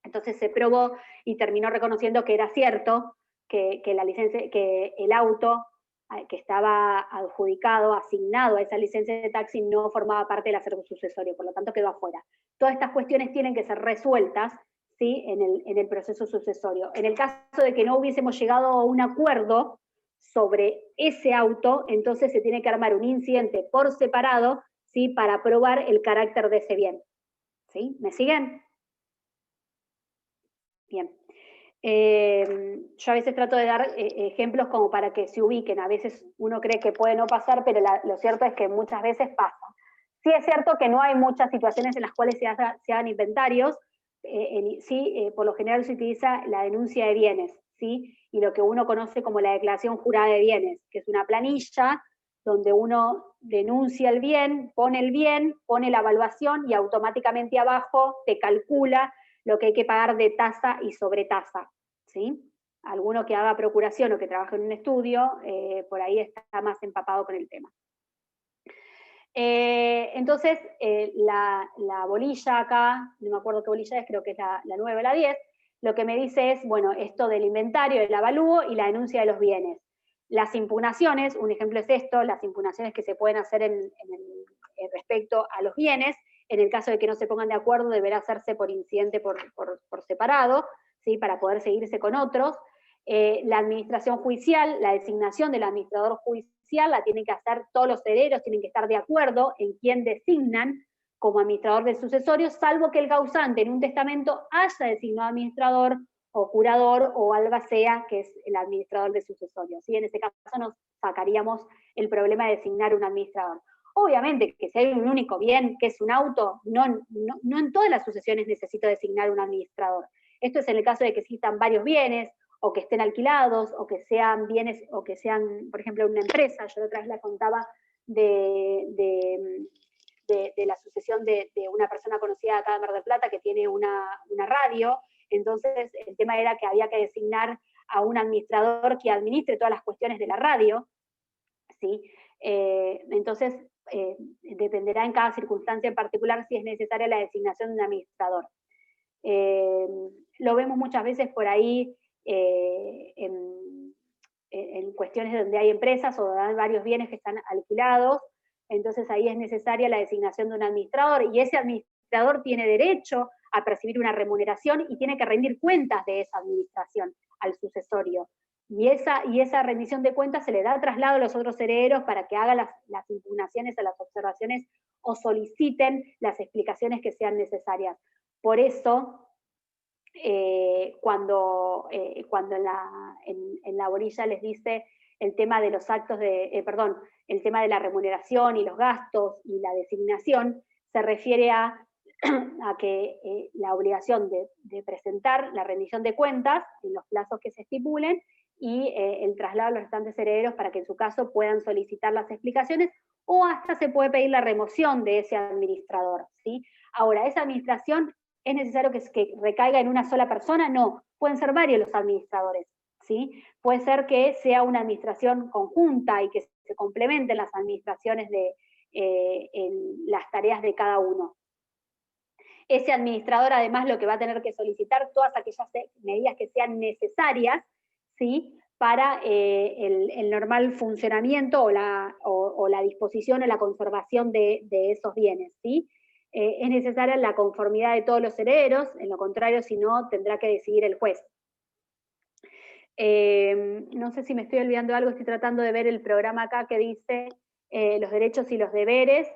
Entonces se probó y terminó reconociendo que era cierto que el auto que estaba adjudicado, asignado a esa licencia de taxi, no formaba parte del acervo sucesorio, por lo tanto quedó afuera. Todas estas cuestiones tienen que ser resueltas, ¿sí?, en el proceso sucesorio. En el caso de que no hubiésemos llegado a un acuerdo sobre ese auto, entonces se tiene que armar un incidente por separado, ¿sí?, para probar el carácter de ese bien. ¿Sí? ¿Me siguen? Bien. Yo a veces trato de dar ejemplos como para que se ubiquen. A veces uno cree que puede no pasar, pero lo cierto es que muchas veces pasa. Sí es cierto que no hay muchas situaciones en las cuales se hagan inventarios. Por lo general se utiliza la denuncia de bienes, ¿sí? Y lo que uno conoce como la declaración jurada de bienes, que es una planilla donde uno denuncia el bien, pone la evaluación y automáticamente abajo te calcula lo que hay que pagar de tasa y sobretasa, ¿sí? Alguno que haga procuración o que trabaje en un estudio, por ahí está más empapado con el tema. Entonces, la bolilla acá, no me acuerdo qué bolilla es, creo que es la 9 o la 10, lo que me dice es, bueno, esto del inventario, el avalúo y la denuncia de los bienes. Las impugnaciones, un ejemplo es esto, las impugnaciones que se pueden hacer respecto a los bienes. En el caso de que no se pongan de acuerdo, deberá hacerse por incidente por separado, ¿sí?, para poder seguirse con otros. La administración judicial, la designación del administrador judicial la tienen que hacer todos los herederos, tienen que estar de acuerdo en quién designan como administrador del sucesorio, salvo que el causante en un testamento haya designado administrador o curador o albacea, que es el administrador del sucesorio. ¿Sí? En ese caso nos sacaríamos el problema de designar un administrador. Obviamente que si hay un único bien, que es un auto, no en todas las sucesiones necesito designar un administrador. Esto es en el caso de que existan varios bienes, o que estén alquilados, o que sean bienes, o que sean, por ejemplo, una empresa. Yo la otra vez la contaba de la sucesión de una persona conocida acá de Mar del Plata que tiene una radio. Entonces el tema era que había que designar a un administrador que administre todas las cuestiones de la radio, ¿sí? Entonces dependerá en cada circunstancia en particular si es necesaria la designación de un administrador. Lo vemos muchas veces por ahí en cuestiones donde hay empresas o donde hay varios bienes que están alquilados. Entonces ahí es necesaria la designación de un administrador, y ese administrador tiene derecho a percibir una remuneración y tiene que rendir cuentas de esa administración al sucesorio. Y esa rendición de cuentas se le da traslado a los otros herederos para que hagan las impugnaciones a las observaciones o soliciten las explicaciones que sean necesarias. Por eso, cuando en la bolilla les dice el tema de los actos el tema de la remuneración y los gastos y la designación, se refiere a que la obligación de presentar la rendición de cuentas en los plazos que se estipulen y el traslado a los restantes herederos para que en su caso puedan solicitar las explicaciones, o hasta se puede pedir la remoción de ese administrador, ¿sí? Ahora, ¿esa administración es necesario que recaiga en una sola persona? No, pueden ser varios los administradores, ¿sí? Puede ser que sea una administración conjunta y que se complementen las administraciones en las tareas de cada uno. Ese administrador además lo que va a tener que solicitar todas aquellas medidas que sean necesarias, ¿sí?, para el normal funcionamiento o la disposición o la conservación de esos bienes, ¿sí? Es necesaria la conformidad de todos los herederos, en lo contrario, si no, tendrá que decidir el juez. No sé si me estoy olvidando de algo, estoy tratando de ver el programa acá que dice los derechos y los deberes.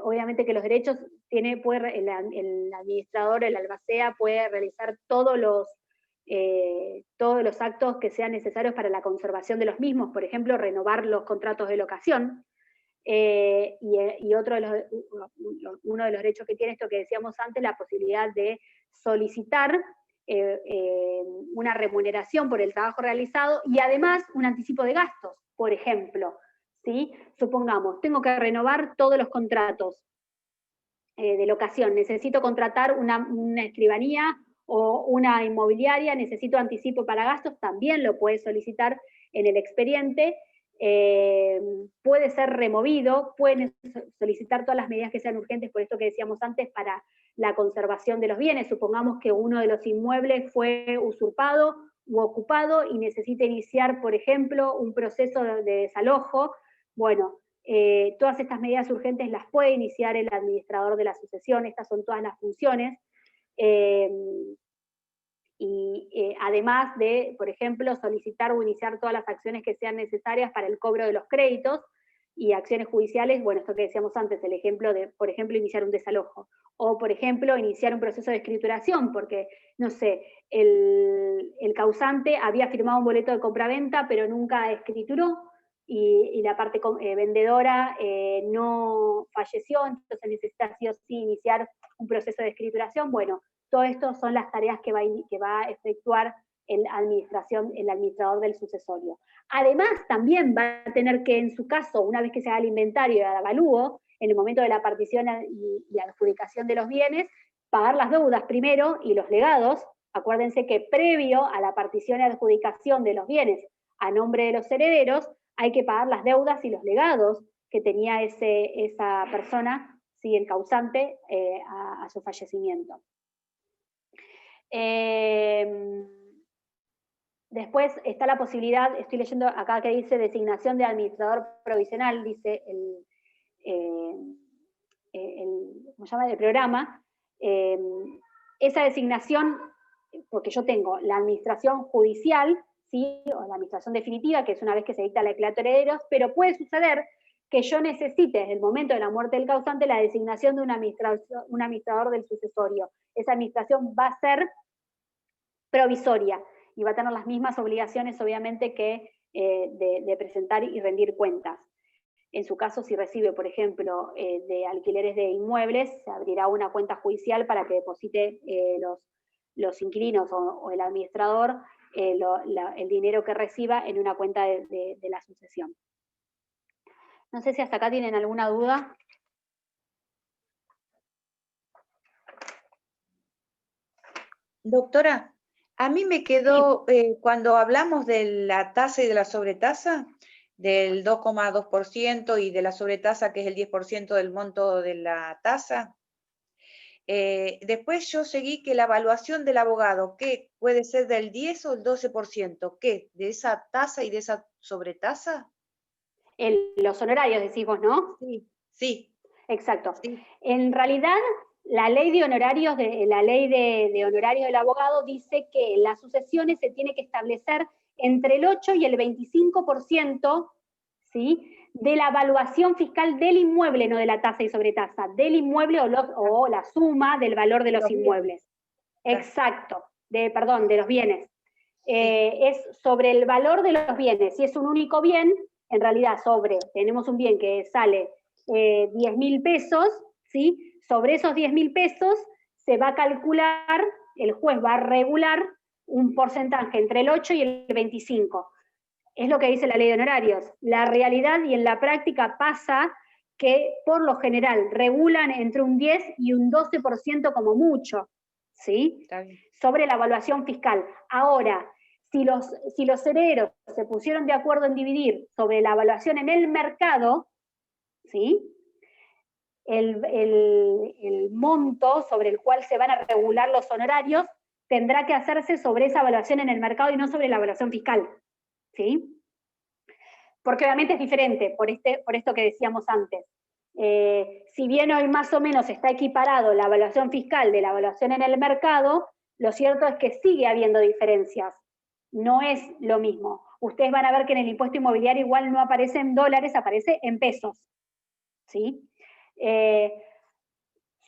Obviamente que los derechos el administrador, el albacea, puede realizar todos los actos que sean necesarios para la conservación de los mismos, por ejemplo, renovar los contratos de locación. Y uno de los derechos que tiene esto que decíamos antes, la posibilidad de solicitar una remuneración por el trabajo realizado y además un anticipo de gastos, por ejemplo, ¿sí? Supongamos, tengo que renovar todos los contratos de locación, necesito contratar una escribanía o una inmobiliaria, necesito anticipo para gastos, también lo puede solicitar en el expediente. Puede ser removido, pueden solicitar todas las medidas que sean urgentes, por esto que decíamos antes, para la conservación de los bienes. Supongamos que uno de los inmuebles fue usurpado u ocupado y necesita iniciar, por ejemplo, un proceso de desalojo. Bueno, todas estas medidas urgentes las puede iniciar el administrador de la sucesión, estas son todas las funciones. Además de, por ejemplo, solicitar o iniciar todas las acciones que sean necesarias para el cobro de los créditos y acciones judiciales, bueno, esto que decíamos antes, el ejemplo de, por ejemplo, iniciar un desalojo, o por ejemplo, iniciar un proceso de escrituración, porque, no sé, el causante había firmado un boleto de compraventa, pero nunca escrituró, y la parte vendedora no falleció, entonces necesita sí o sí iniciar un proceso de escrituración. Bueno, todo esto son las tareas que va a efectuar el administrador del sucesorio. Además, también va a tener que, en su caso, una vez que se haga el inventario y el avalúo, en el momento de la partición y adjudicación de los bienes, pagar las deudas primero y los legados. Acuérdense que previo a la partición y adjudicación de los bienes a nombre de los herederos, hay que pagar las deudas y los legados que tenía esa persona, ¿sí?, el causante, a su fallecimiento. Después está la posibilidad, estoy leyendo acá que dice designación de administrador provisional, dice ¿cómo se llama?, el programa. Esa designación, porque yo tengo la administración judicial, ¿sí?, o la administración definitiva, que es una vez que se dicta la declaratoria de herederos, pero puede suceder que yo necesite, desde el momento de la muerte del causante, la designación de un administrador del sucesorio. Esa administración va a ser provisoria y va a tener las mismas obligaciones, obviamente, que de presentar y rendir cuentas. En su caso, si recibe, por ejemplo, de alquileres de inmuebles, se abrirá una cuenta judicial para que deposite los inquilinos o el administrador el dinero que reciba en una cuenta de la sucesión. No sé si hasta acá tienen alguna duda. Doctora, a mí me quedó, cuando hablamos de la tasa y de la sobretasa, del 2,2% y de la sobretasa, que es el 10% del monto de la tasa, después yo seguí que la evaluación del abogado, ¿qué? ¿Puede ser del 10 o el 12%? ¿Qué? ¿De esa tasa y de esa sobretasa? Los honorarios, decís vos, ¿no? Sí, sí. Exacto. Sí. En realidad, la ley de honorarios, la ley de honorarios del abogado dice que en las sucesiones se tiene que establecer entre el 8 y el 25%, ¿sí?, de la evaluación fiscal del inmueble, no de la tasa y sobretasa, del inmueble o la suma del valor de los inmuebles. Exacto, de los bienes. Es sobre el valor de los bienes. Si es un único bien, en realidad tenemos un bien que sale 10.000 pesos, ¿sí? Sobre esos 10.000 pesos se va a calcular, el juez va a regular un porcentaje entre el 8 y el 25. Es lo que dice la ley de honorarios. La realidad y en la práctica pasa que por lo general regulan entre un 10 y un 12% como mucho, ¿sí?, sobre la evaluación fiscal. Ahora, si los herederos se pusieron de acuerdo en dividir sobre la evaluación en el mercado, ¿sí?, el monto sobre el cual se van a regular los honorarios tendrá que hacerse sobre esa evaluación en el mercado y no sobre la evaluación fiscal, ¿sí? Porque obviamente es diferente, por esto que decíamos antes. Si bien hoy más o menos está equiparado la evaluación fiscal de la evaluación en el mercado, lo cierto es que sigue habiendo diferencias. No es lo mismo. Ustedes van a ver que en el impuesto inmobiliario igual no aparece en dólares, aparece en pesos, ¿sí?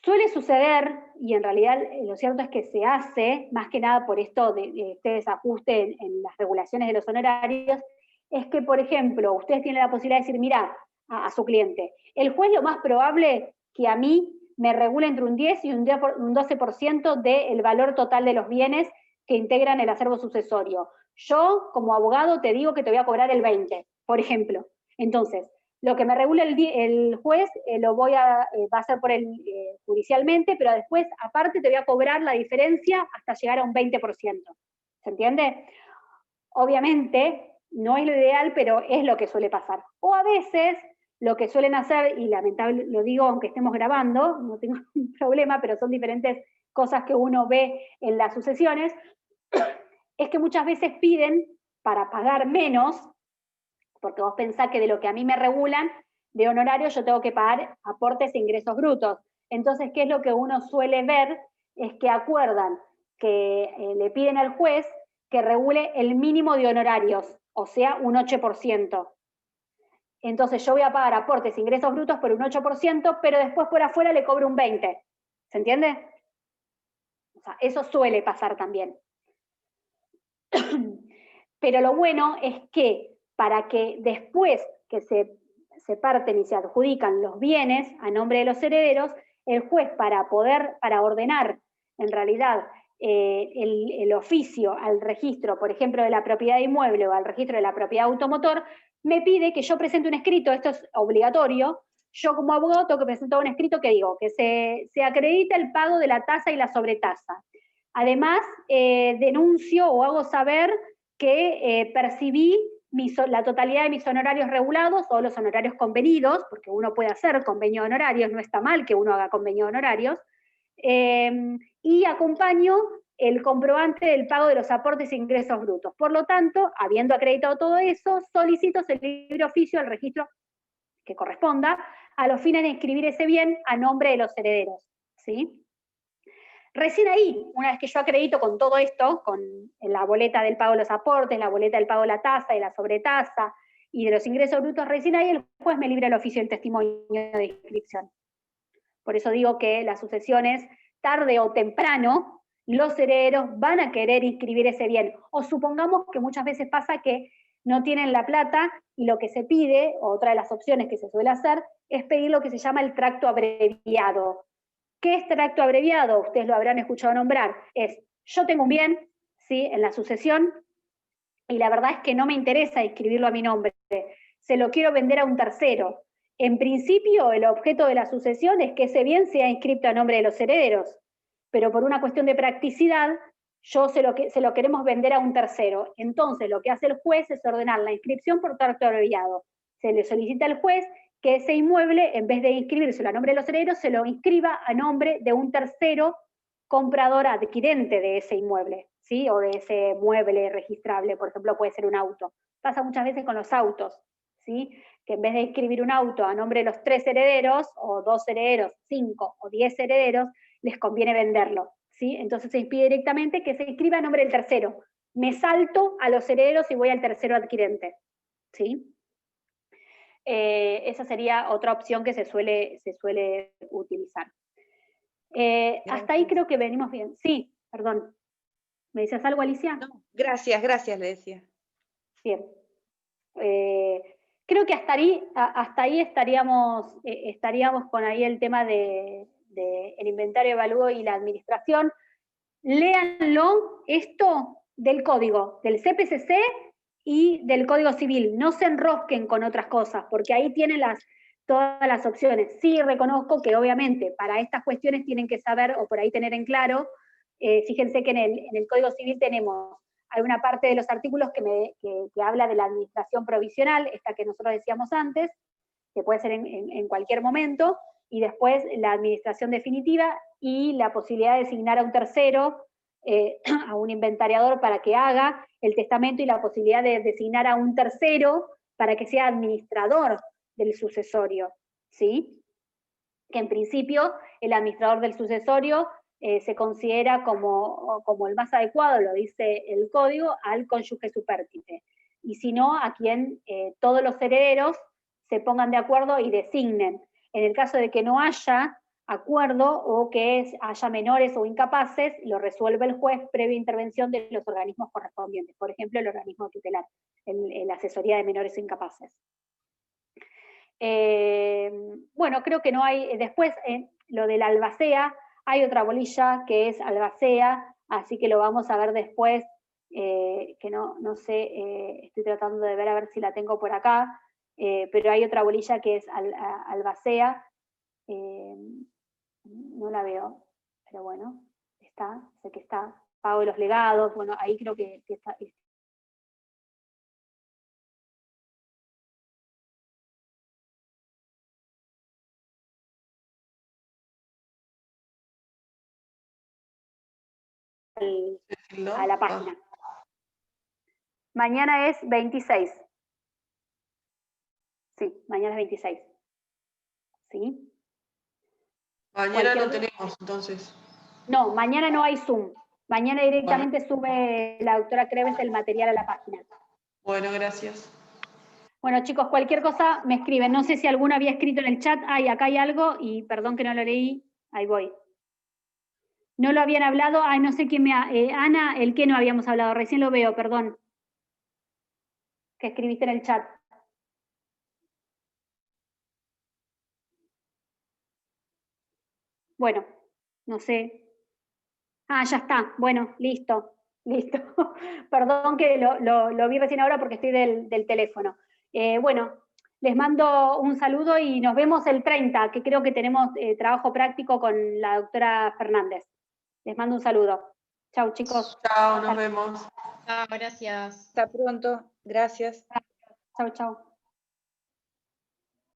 Suele suceder, y en realidad lo cierto es que se hace, más que nada por esto de este desajuste en las regulaciones de los honorarios, es que, por ejemplo, ustedes tienen la posibilidad de decir, mira, a su cliente, el juez lo más probable que a mí me regule entre un 10 y un 12% del valor total de los bienes que integran el acervo sucesorio. Yo, como abogado, te digo que te voy a cobrar el 20%, por ejemplo. Entonces, Lo que me regula el juez va a ser por judicialmente, pero después, aparte, te voy a cobrar la diferencia hasta llegar a un 20%. ¿Se entiende? Obviamente, no es lo ideal, pero es lo que suele pasar. O a veces, lo que suelen hacer, y lamentable, lo digo aunque estemos grabando, no tengo ningún problema, pero son diferentes cosas que uno ve en las sucesiones, es que muchas veces piden para pagar menos, porque vos pensás que de lo que a mí me regulan de honorario yo tengo que pagar aportes e ingresos brutos. Entonces, ¿qué es lo que uno suele ver? Es que acuerdan que le piden al juez que regule el mínimo de honorarios, o sea, un 8%. Entonces yo voy a pagar aportes e ingresos brutos por un 8%, pero después por afuera le cobro un 20%. ¿Se entiende? O sea, eso suele pasar también. Pero lo bueno es que para que después que se parten y se adjudican los bienes a nombre de los herederos, el juez para ordenar en realidad el oficio al registro, por ejemplo, de la propiedad inmueble o al registro de la propiedad automotor, me pide que yo presente un escrito, esto es obligatorio, yo como abogado tengo que presentar un escrito que digo, que se acredita el pago de la tasa y la sobretasa. Además, denuncio o hago saber que percibí la totalidad de mis honorarios regulados o los honorarios convenidos, porque uno puede hacer convenio de honorarios, no está mal que uno haga convenio de honorarios, y acompaño el comprobante del pago de los aportes e ingresos brutos. Por lo tanto, habiendo acreditado todo eso, solicito el libre oficio al registro que corresponda a los fines de inscribir ese bien a nombre de los herederos, ¿sí? Recién ahí, una vez que yo acredito con todo esto, con la boleta del pago de los aportes, la boleta del pago de la tasa y la sobretasa y de los ingresos brutos, recién ahí el juez me libra el oficio del testimonio de inscripción. Por eso digo que las sucesiones, tarde o temprano, los herederos van a querer inscribir ese bien. O supongamos que muchas veces pasa que no tienen la plata y lo que se pide, o otra de las opciones que se suele hacer, es pedir lo que se llama el tracto abreviado. ¿Qué es tracto abreviado? Ustedes lo habrán escuchado nombrar. Es, yo tengo un bien, ¿sí?, en la sucesión, y la verdad es que no me interesa inscribirlo a mi nombre. Se lo quiero vender a un tercero. En principio, el objeto de la sucesión es que ese bien sea inscrito a nombre de los herederos, pero por una cuestión de practicidad, se lo queremos vender a un tercero. Entonces, lo que hace el juez es ordenar la inscripción por tracto abreviado. Se le solicita al juez que ese inmueble, en vez de inscribírselo a nombre de los herederos, se lo inscriba a nombre de un tercero comprador adquirente de ese inmueble, ¿sí? O de ese mueble registrable, por ejemplo, puede ser un auto. Pasa muchas veces con los autos, ¿sí? Que en vez de inscribir un auto a nombre de los 3 herederos, o 2 herederos, 5 o 10 herederos, les conviene venderlo, ¿sí? Entonces se pide directamente que se inscriba a nombre del tercero. Me salto a los herederos y voy al tercero adquirente, ¿sí? Esa sería otra opción que se suele utilizar. Hasta ahí creo que venimos bien. Sí, perdón. ¿Me dices algo, Alicia? No, gracias, le decía. Bien. Creo que hasta ahí estaríamos con ahí el tema de el inventario, evalúo y la administración. Léanlo esto del código, del CPCC y del Código Civil. No se enrosquen con otras cosas, porque ahí tienen todas las opciones. Sí reconozco que obviamente para estas cuestiones tienen que saber o por ahí tener en claro, fíjense que en el Código Civil hay una parte de los artículos que habla de la administración provisional, esta que nosotros decíamos antes, que puede ser en cualquier momento, y después la administración definitiva y la posibilidad de designar a un tercero, a un inventariador para que haga el testamento y la posibilidad de designar a un tercero para que sea administrador del sucesorio, ¿sí? Que en principio el administrador del sucesorio se considera como el más adecuado, lo dice el código, al cónyuge supérstite. Y si no, a quien todos los herederos se pongan de acuerdo y designen. En el caso de que no haya acuerdo o que haya menores o incapaces, lo resuelve el juez previa intervención de los organismos correspondientes. Por ejemplo, el organismo tutelar, la asesoría de menores o incapaces. Bueno, creo que no hay, después lo de la albacea, hay otra bolilla que es albacea, así que lo vamos a ver después, que no sé, estoy tratando de ver a ver si la tengo por acá, pero hay otra bolilla que es albacea, no la veo, pero bueno, está, sé que está, pago de los legados, bueno, ahí creo que está. A la página. Mañana es 26. Sí, mañana es 26. ¿Sí? Mañana no tenemos, entonces. No, mañana no hay Zoom. Mañana directamente sube la doctora Creves el material a la página. Bueno, gracias. Bueno, chicos, cualquier cosa me escriben. No sé si alguno había escrito en el chat. Ay, acá hay algo y perdón que no lo leí. Ahí voy. No lo habían hablado. Ay, no sé quién me Ana, el que no habíamos hablado. Recién lo veo, perdón. Que escribiste en el chat. Bueno, no sé. Ah, ya está. Bueno, listo. Listo. Perdón que lo vi recién ahora porque estoy del teléfono. Bueno, les mando un saludo y nos vemos el 30, que creo que tenemos trabajo práctico con la doctora Fernández. Les mando un saludo. Chau, chicos. Chao, nos vemos. Chao, gracias. Hasta pronto. Gracias. Chau, chau.